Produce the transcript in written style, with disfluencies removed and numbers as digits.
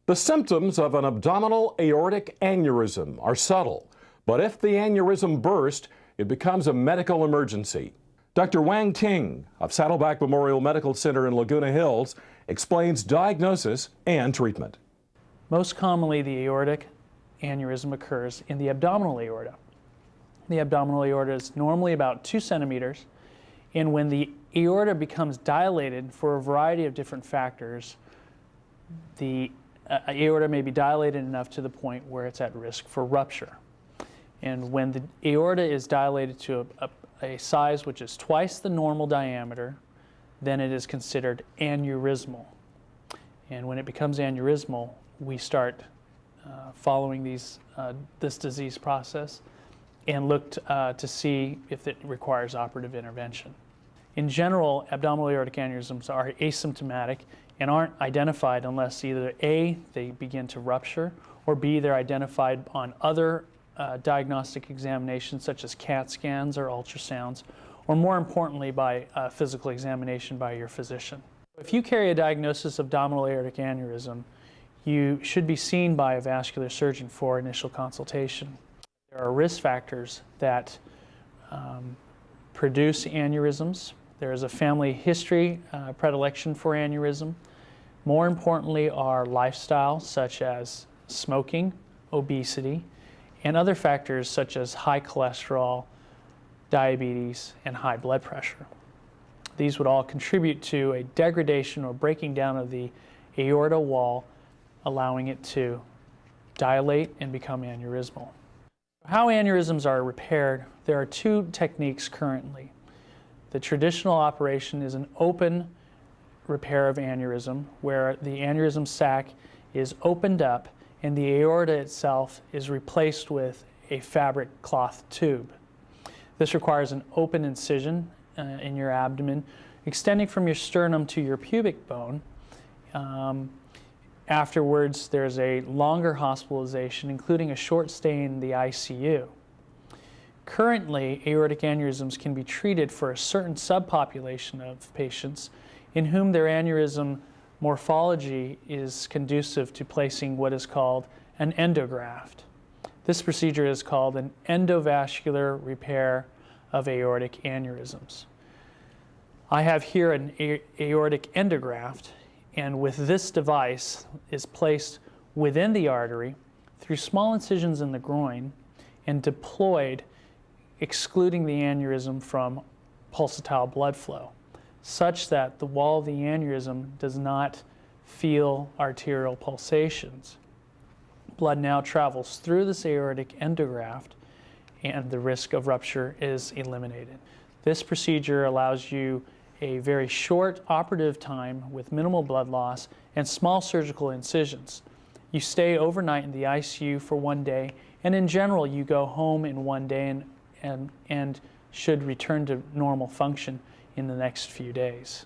The symptoms of an abdominal aortic aneurysm are subtle, but if the aneurysm bursts, it becomes a medical emergency. Dr. Wang Teng of Saddleback Memorial Medical Center in Laguna Hills explains diagnosis and treatment. Most commonly, the aortic aneurysm occurs in the abdominal aorta. The abdominal aorta is normally about 2 centimeters, and when the aorta becomes dilated for a variety of different factors, the aorta may be dilated enough to the point where it's at risk for rupture. And when the aorta is dilated to a size which is twice the normal diameter, then it is considered aneurysmal. And when it becomes aneurysmal, we start following this disease process and look to see if it requires operative intervention. In general, abdominal aortic aneurysms are asymptomatic and aren't identified unless either A, they begin to rupture, or B, they're identified on other diagnostic examinations such as CAT scans or ultrasounds, or more importantly by physical examination by your physician. If you carry a diagnosis of abdominal aortic aneurysm, you should be seen by a vascular surgeon for initial consultation. There are risk factors that produce aneurysms. There is a family history predilection for aneurysm. More importantly are lifestyle such as smoking, obesity, and other factors such as high cholesterol, diabetes, and high blood pressure. These would all contribute to a degradation or breaking down of the aorta wall, allowing it to dilate and become aneurysmal. How aneurysms are repaired, there are 2 techniques currently. The traditional operation is an open repair of aneurysm, where the aneurysm sac is opened up and the aorta itself is replaced with a fabric cloth tube. This requires an open incision in your abdomen, extending from your sternum to your pubic bone. Afterwards, there's a longer hospitalization, including a short stay in the ICU. Currently, aortic aneurysms can be treated for a certain subpopulation of patients in whom their aneurysm morphology is conducive to placing what is called an endograft. This procedure is called an endovascular repair of aortic aneurysms. I have here an aortic endograft, and with this device is placed within the artery through small incisions in the groin and deployed, excluding the aneurysm from pulsatile blood flow, such that the wall of the aneurysm does not feel arterial pulsations. Blood now travels through this aortic endograft and the risk of rupture is eliminated. This procedure allows you a very short operative time with minimal blood loss and small surgical incisions. You stay overnight in the ICU for 1 day, and in general you go home in 1 day and should return to normal function in the next few days.